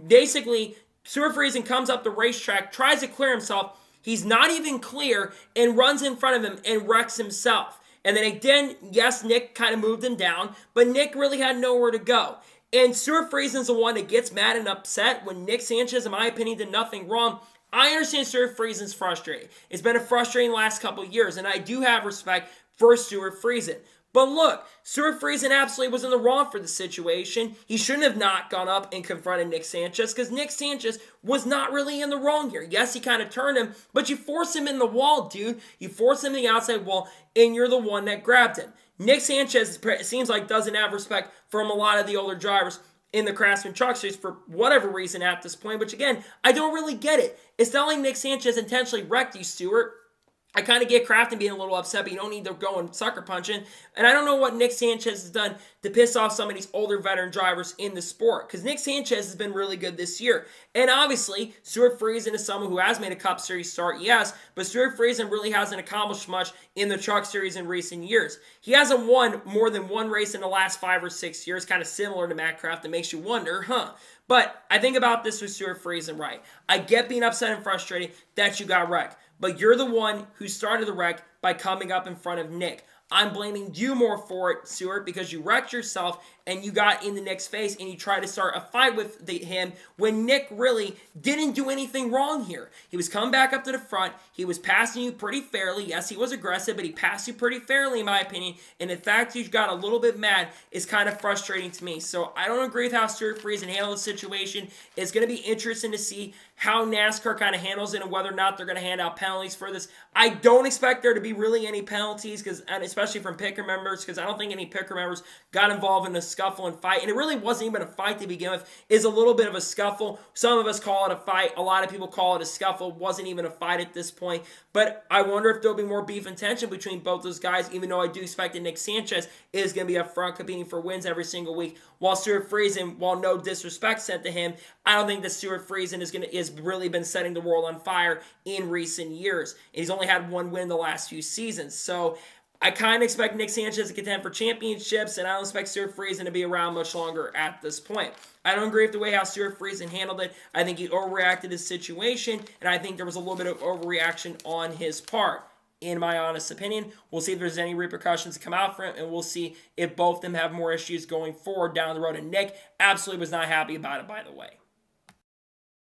Basically, Stewart Friesen comes up the racetrack, tries to clear himself. He's not even clear and runs in front of him and wrecks himself. And then again, yes, Nick kind of moved him down, but Nick really had nowhere to go. And Stewart Friesen's the one that gets mad and upset when Nick Sanchez, in my opinion, did nothing wrong. I understand Stewart Friesen's frustrating. It's been a frustrating last couple of years, and I do have respect for Stewart Friesen. But look, Stewart Friesen absolutely was in the wrong for the situation. He shouldn't have not gone up and confronted Nick Sanchez because Nick Sanchez was not really in the wrong here. Yes, he kind of turned him, but you force him in the wall, dude. You force him in the outside wall, and you're the one that grabbed him. Nick Sanchez, it seems like, doesn't have respect from a lot of the older drivers in the Craftsman Truck Series for whatever reason at this point, which again, I don't really get it. It's not like Nick Sanchez intentionally wrecked you, Stewart. I kind of get Crafton being a little upset, but you don't need to go and sucker punching. And I don't know what Nick Sanchez has done to piss off some of these older veteran drivers in the sport, because Nick Sanchez has been really good this year. And obviously, Stewart Friesen is someone who has made a Cup Series start, yes, but Stewart Friesen really hasn't accomplished much in the Truck Series in recent years. He hasn't won more than one race in the last 5 or 6 years, kind of similar to Matt Craft. That makes you wonder, But I think about this with Stewart Friesen, right? I get being upset and frustrated that you got wrecked, but you're the one who started the wreck by coming up in front of Nick. I'm blaming you more for it, Stewart, because you wrecked yourself and you got in the Nick's face and you tried to start a fight with him when Nick really didn't do anything wrong here. He was coming back up to the front. He was passing you pretty fairly. Yes, he was aggressive, but he passed you pretty fairly, in my opinion. And the fact you got a little bit mad is kind of frustrating to me. So I don't agree with how Stewart Friesen handled the situation. It's going to be interesting to see how NASCAR kind of handles it and whether or not they're going to hand out penalties for this. I don't expect there to be really any penalties, and especially from picker members, because I don't think any picker members got involved in a scuffle and fight. And it really wasn't even a fight to begin with. It's a little bit of a scuffle. Some of us call it a fight. A lot of people call it a scuffle. It wasn't even a fight at this point. But I wonder if there'll be more beef and tension between both those guys, even though I do expect that Nick Sanchez is going to be up front competing for wins every single week. While Stewart Friesen, while no disrespect sent to him, I don't think that Stewart Friesen is really been setting the world on fire in recent years. He's only had one win the last few seasons. So I kind of expect Nick Sanchez to contend for championships, and I don't expect Stewart Friesen to be around much longer at this point. I don't agree with the way how Stewart Friesen handled it. I think he overreacted his situation, and I think there was a little bit of overreaction on his part, in my honest opinion. We'll see if there's any repercussions to come out from it, and we'll see if both of them have more issues going forward down the road. And Nick absolutely was not happy about it, by the way.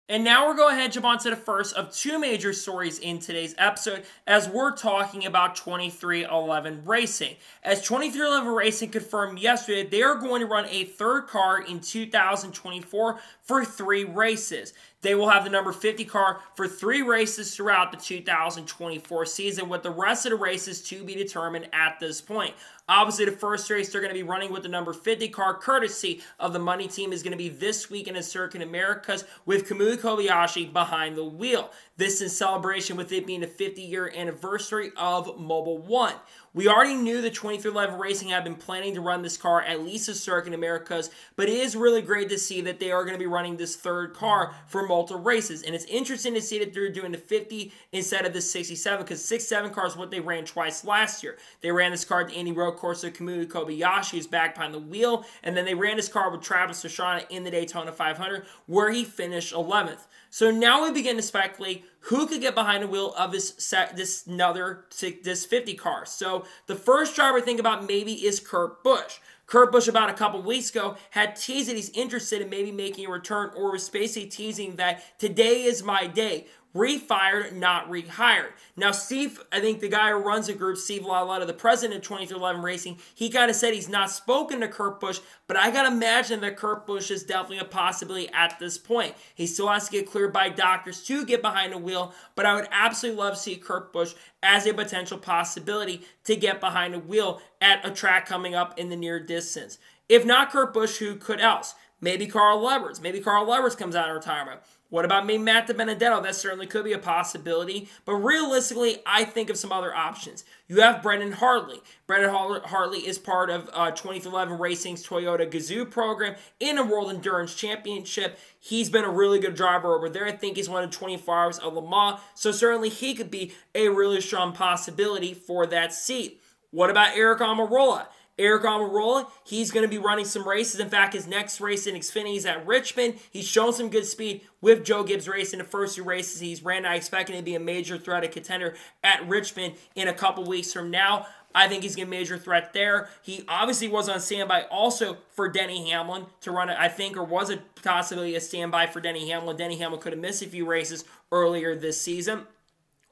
And now we're going ahead and jump on to the first of two major stories in today's episode as we're talking about 23XI Racing. As 23XI Racing confirmed yesterday, they are going to run a third car in 2024 for 3 races. They will have the number 50 car for 3 races throughout the 2024 season, with the rest of the races to be determined at this point. Obviously, the first race they're going to be running with the number 50 car, courtesy of the Money Team, is going to be this weekend in Circuit Americas with Kimu Kobashi behind the wheel. This in celebration with it being the 50-year anniversary of Mobil 1. We already knew that 23XI Racing had been planning to run this car at least a Circuit Americas, but it is really great to see that they are going to be running this third car for multiple races. And it's interesting to see that they're doing the 50 instead of the 67, because 67 car is what they ran twice last year. They ran this car at the Indy Road Course with Kimu Kobashi, who's back behind the wheel, and then they ran this car with Travis Pastrana in the Daytona 500, where he finished 11th. So now we begin to speculate who could get behind the wheel of this 50 car. So the first driver I think about maybe is Kurt Busch. Kurt Busch, about a couple weeks ago, had teased that he's interested in maybe making a return, or was basically teasing that today is my day. Refired, not rehired. Now, Steve, I think the guy who runs the group, Steve Laletta, the president of 23XI Racing, he kind of said he's not spoken to Kurt Busch, but I got to imagine that Kurt Busch is definitely a possibility at this point. He still has to get cleared by doctors to get behind the wheel, but I would absolutely love to see Kurt Busch as a potential possibility to get behind the wheel at a track coming up in the near distance. If not Kurt Busch, who could else? Maybe Carl Edwards. Maybe Carl Edwards comes out of retirement. What about maybe Matt DiBenedetto? That certainly could be a possibility. But realistically, I think of some other options. You have Brendan Hartley. Brendan Hartley is part of 23XI Racing's Toyota Gazoo program in a World Endurance Championship. He's been a really good driver over there. I think he's won 24 Hours of Le Mans. So certainly he could be a really strong possibility for that seat. What about Eric Almirola? Eric Almirola, he's going to be running some races. In fact, his next race in Xfinity is at Richmond. He's shown some good speed with Joe Gibbs Racing. The first 2 races he's ran, I expect him to be a major threat, a contender at Richmond in a couple weeks from now. I think he's going to be a major threat there. He obviously was on standby also for Denny Hamlin to run it, I think, or was it possibly a standby for Denny Hamlin. Denny Hamlin could have missed a few races earlier this season.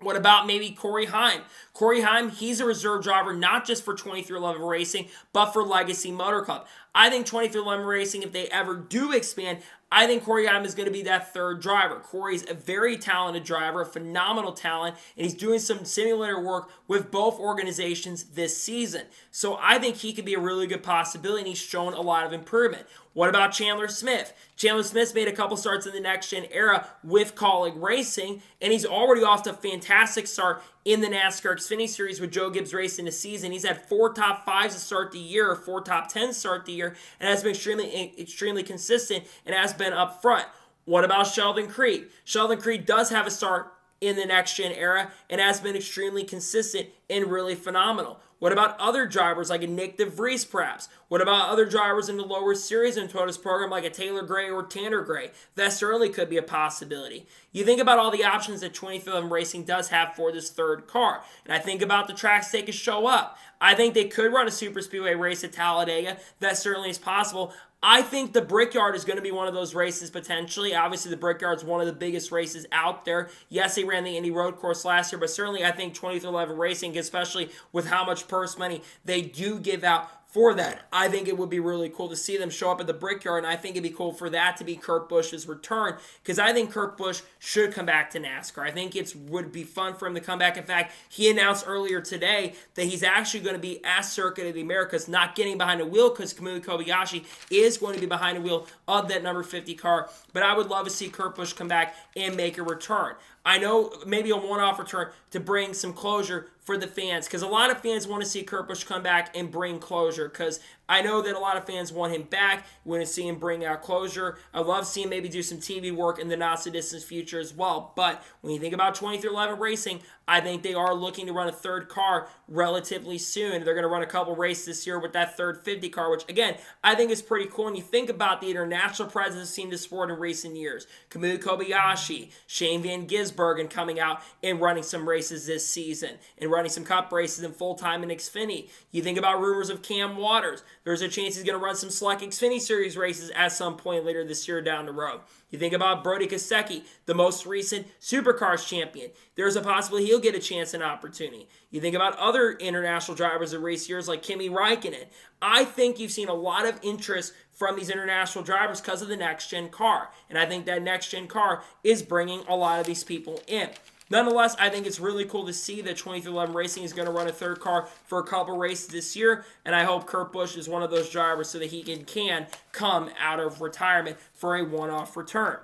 What about maybe Corey Heim? Corey Heim, he's a reserve driver not just for 23XI Racing, but for Legacy Motor Club. I think 23XI Racing, if they ever do expand, I think Corey Heim is going to be that 3rd driver. Corey's a very talented driver, a phenomenal talent, and he's doing some simulator work with both organizations this season. So I think he could be a really good possibility, and he's shown a lot of improvement. What about Chandler Smith? Chandler Smith's made a couple starts in the next-gen era with Kaulig Racing, and he's already off to a fantastic start in the NASCAR Xfinity Series with Joe Gibbs Racing this season. He's had 4 top 5s to start the year, or 4 top 10s to start the year, and has been extremely consistent and has been up front. What about Sheldon Creed? Sheldon Creed does have a start in the next-gen era and has been extremely consistent and really phenomenal. What about other drivers like a Nick DeVries perhaps? What about other drivers in the lower series in Toyota's program like a Taylor Gray or Tanner Gray? That certainly could be a possibility. You think about all the options that 23XI Racing does have for this 3rd car, and I think about the tracks they could show up. I think they could run a super speedway race at Talladega. That certainly is possible. I think the Brickyard is going to be one of those races potentially. Obviously, the Brickyard is one of the biggest races out there. Yes, they ran the Indy Road Course last year, but certainly I think 23XI Racing, especially with how much purse money they do give out for that, I think it would be really cool to see them show up at the Brickyard, and I think it'd be cool for that to be Kurt Busch's return, because I think Kurt Busch should come back to NASCAR. I think it would be fun for him to come back. In fact, he announced earlier today that he's actually going to be at Circuit of the Americas, not getting behind the wheel, because Kimu Kobashi is going to be behind the wheel of that number 50 car, but I would love to see Kurt Busch come back and make a return. I know maybe a one-off return to bring some closure for the fans, because a lot of fans want to see Kurt Busch come back and bring closure, because I know that a lot of fans want him back, want to see him bring out closure. I love seeing him maybe do some TV work in the not-so-distant future as well. But when you think about 23XI Racing, I think they are looking to run a 3rd car relatively soon. They're going to run a couple races this year with that 3rd 50 car, which, again, I think is pretty cool. And you think about the international presence seen the sport in recent years. Kimu Kobashi, Shane Van Gisbergen coming out and running some races this season and running some cup races in full-time in Xfinity. You think about rumors of Cam Waters. There's a chance he's going to run some select Xfinity Series races at some point later this year down the road. You think about Brody Kosecki, the most recent Supercars champion. There's a possibility he'll get a chance and opportunity. You think about other international drivers of race years like Kimi Räikkönen. I think you've seen a lot of interest from these international drivers because of the next-gen car. And I think that next-gen car is bringing a lot of these people in. Nonetheless, I think it's really cool to see that 23XI Racing is going to run a 3rd car for a couple races this year, and I hope Kurt Busch is one of those drivers so that he can come out of retirement for a one-off return.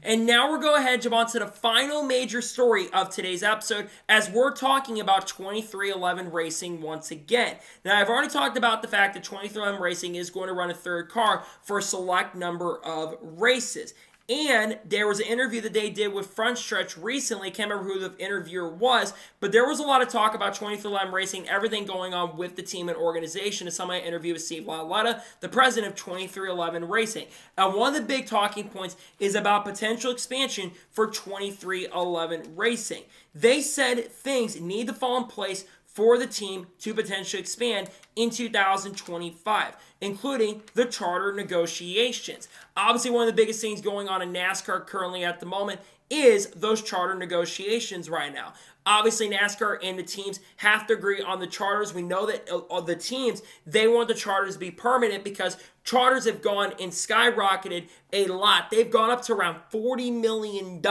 And now we're going ahead and jump on to the final major story of today's episode as we're talking about 23XI Racing once again. Now, I've already talked about the fact that 23XI Racing is going to run a 3rd car for a select number of races. And there was an interview that they did with Frenz recently. Can't remember who the interviewer was, but there was a lot of talk about 23XI Racing, everything going on with the team and organization. And somebody interviewed with Steve LaLetta, the president of 23XI Racing. Now, one of the big talking points is about potential expansion for 23XI Racing. They said things need to fall in place for the team to potentially expand in 2025, including the charter negotiations. Obviously, one of the biggest things going on in NASCAR currently at the moment is those charter negotiations right now. Obviously, NASCAR and the teams have to agree on the charters. We know that the teams, they want the charters to be permanent because charters have gone and skyrocketed a lot. They've gone up to around $40 million,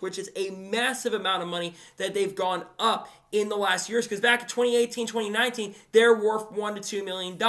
which is a massive amount of money that they've gone up in the last years. Because back in 2018, 2019, they're worth $1 to $2 million.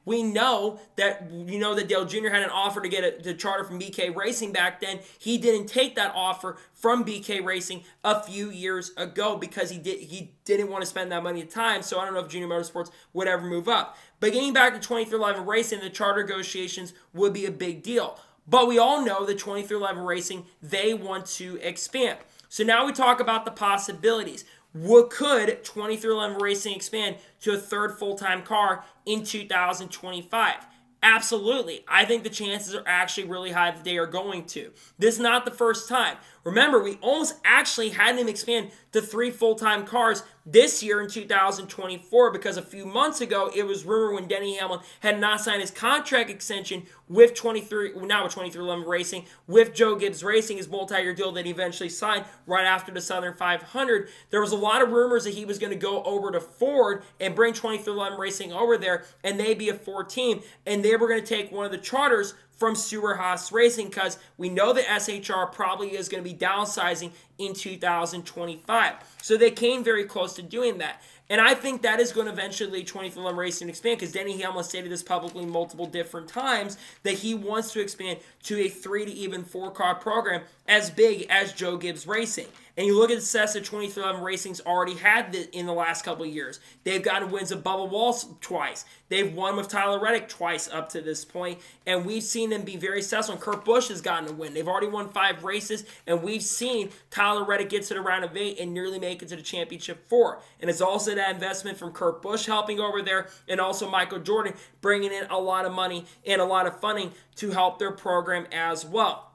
We know that Dale Jr. had an offer to get the charter from BK Racing back then. He didn't take that offer from BK Racing a few years ago because he didn't want to spend that money at the time. So I don't know if Junior Motorsports would ever move up. But getting back to 23XI Racing, the charter negotiations would be a big deal. But we all know that 23XI Racing, they want to expand. So now we talk about the possibilities. Could 2311 Racing expand to a third full-time car in 2025? Absolutely. I think the chances are actually really high that they are going to. This is not the first time. Remember, we almost actually had him expand to 3 full-time cars this year in 2024 because a few months ago, it was rumored when Denny Hamlin had not signed his contract extension with 2311 Racing, with Joe Gibbs Racing, his multi-year deal that he eventually signed right after the Southern 500. There was a lot of rumors that he was going to go over to Ford and bring 2311 Racing over there, and they'd be a Ford team, and they were going to take one of the charters from Stewart-Haas Racing because we know that SHR probably is going to be downsizing in 2025. So they came very close to doing that. And I think that is going to eventually lead 2311 Racing to expand because Denny Hamlin stated this publicly multiple different times that he wants to expand to a 3 to even 4 car program as big as Joe Gibbs Racing. And you look at the success that 2311 Racing's already had in the last couple of years. They've gotten wins of Bubba Wallace twice. They've won with Tyler Reddick twice up to this point. And we've seen them be very successful. And Kurt Busch has gotten a win. They've already won 5 races. And we've seen Tyler Reddick get to the round of 8 and nearly make it to the championship 4. And it's also that investment from Kurt Busch helping over there. And also Michael Jordan bringing in a lot of money and a lot of funding to help their program as well.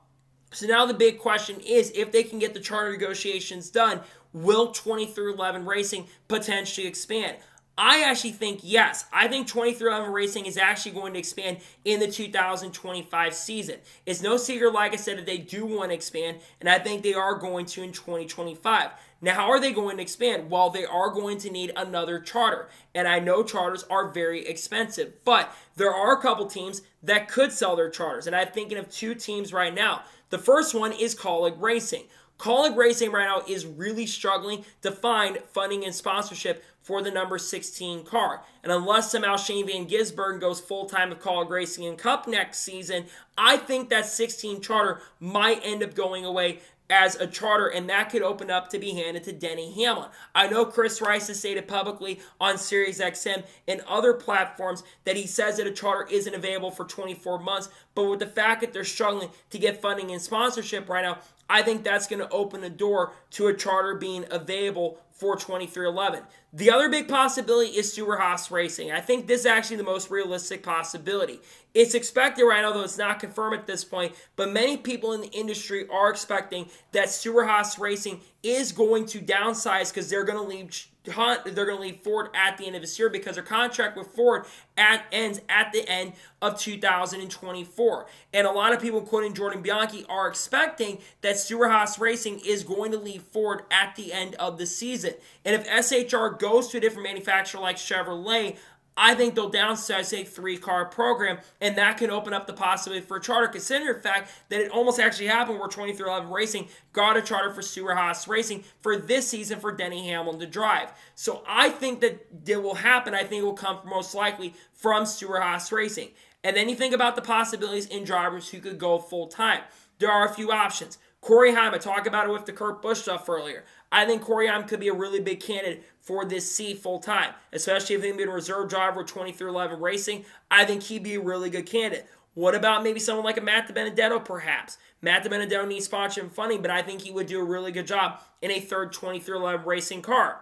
So now the big question is, if they can get the charter negotiations done, will 2311 Racing potentially expand? I actually think yes. I think 2311 Racing is actually going to expand in the 2025 season. It's no secret, like I said, that they do want to expand, and I think they are going to in 2025. Now, how are they going to expand? Well, they are going to need another charter, and I know charters are very expensive, but there are a couple teams that could sell their charters, and I'm thinking of 2 teams right now. The first one is Allgaier Racing. Allgaier Racing right now is really struggling to find funding and sponsorship for the number 16 car. And unless somehow Shane Van Gisbergen goes full-time with Allgaier Racing and Cup next season, I think that 16 charter might end up going away as a charter, and that could open up to be handed to Denny Hamlin. I know Chris Rice has stated publicly on SiriusXM and other platforms that he says that a charter isn't available for 24 months, but with the fact that they're struggling to get funding and sponsorship right now, I think that's going to open the door to a charter being available for 2311. The other big possibility is Stewart-Haas Racing. I think this is actually the most realistic possibility. It's expected right now, though it's not confirmed at this point, but many people in the industry are expecting that Stewart-Haas Racing is going to downsize because they're going to leave Ford at the end of this year because their contract with Ford ends at the end of 2024. And a lot of people, including Jordan Bianchi, are expecting that Stewart-Haas Racing is going to leave Ford at the end of the season. And if SHR goes to a different manufacturer like Chevrolet, I think they'll downsize a 3-car program, and that can open up the possibility for a charter, considering the fact that it almost actually happened where 2311 Racing got a charter for Stewart-Haas Racing for this season for Denny Hamlin to drive. So I think that it will happen. I think it will come most likely from Stewart-Haas Racing. And then you think about the possibilities in drivers who could go full-time. There are a few options. Corey Heim, I talked about it with the Kurt Busch stuff earlier. I think Corey Heim could be a really big candidate for this seat full-time, especially if he can be a reserve driver with 2311 Racing. I think he'd be a really good candidate. What about maybe someone like a Matt DiBenedetto, perhaps? Matt DiBenedetto needs sponsorship and funding, but I think he would do a really good job in a third 2311 Racing car.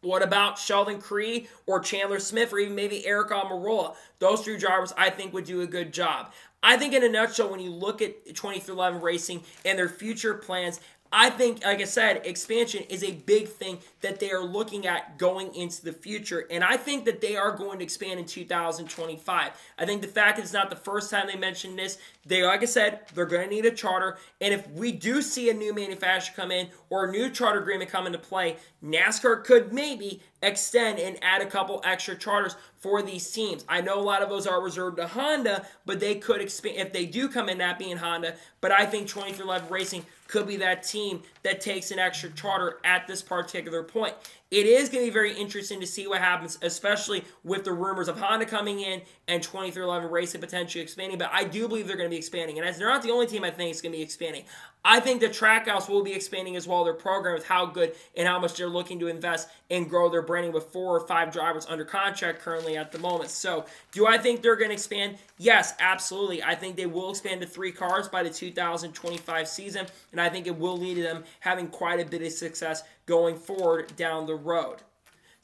What about Sheldon Creed or Chandler Smith or even maybe Eric Almirola? Those 3 drivers I think would do a good job. I think in a nutshell, when you look at 2311 Racing and their future plans, I think, like I said, expansion is a big thing that they are looking at going into the future. And I think that they are going to expand in 2025. I think the fact that it's not the first time they mentioned this, like I said, they're going to need a charter. And if we do see a new manufacturer come in or a new charter agreement come into play, NASCAR could maybe extend and add a couple extra charters for these teams. I know a lot of those are reserved to Honda, but they could expand if they do come in, that being Honda. But I think 2311 Racing could be that team that takes an extra charter at this particular point. It is going to be very interesting to see what happens, especially with the rumors of Honda coming in and 2311 Racing potentially expanding. But I do believe they're going to be expanding. And as they're not the only team I think is going to be expanding. I think the Trackhouse will be expanding as well, their program, with how good and how much they're looking to invest and grow their branding with 4 or 5 drivers under contract currently at the moment. So, do I think they're going to expand? Yes, absolutely. I think they will expand to 3 cars by the 2025 season, and I think it will lead to them having quite a bit of success going forward down the road.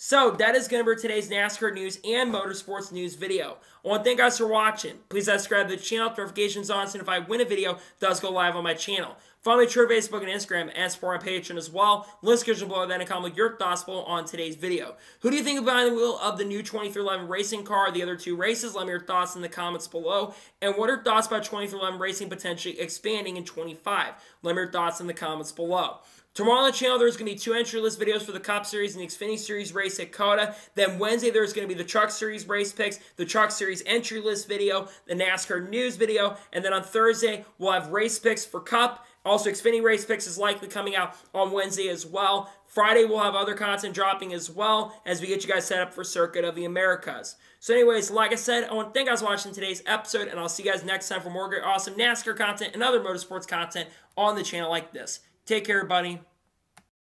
So that is going to be today's NASCAR news and motorsports news video. I want to thank you guys for watching. Please subscribe to the channel, notifications on, so if I win a video, it does go live on my channel. Follow me on Twitter, Facebook, and Instagram, and support my Patreon as well. Link description below, then comment your thoughts below on today's video. Who do you think behind the wheel of the new 2311 racing car, the other two races? Let me know your thoughts in the comments below. And what are your thoughts about 2311 racing potentially expanding in 25? Let me know your thoughts in the comments below. Tomorrow on the channel, there's going to be 2 entry list videos for the Cup Series and the Xfinity Series race at COTA. Then Wednesday, there's going to be the Truck Series race picks, the Truck Series entry list video, the NASCAR news video, and then on Thursday, we'll have race picks for Cup. Also, Xfinity race picks is likely coming out on Wednesday as well. Friday, we'll have other content dropping as well as we get you guys set up for Circuit of the Americas. So anyways, like I said, I want to thank you guys for watching today's episode, and I'll see you guys next time for more great, awesome NASCAR content and other motorsports content on the channel like this. Take care, everybody.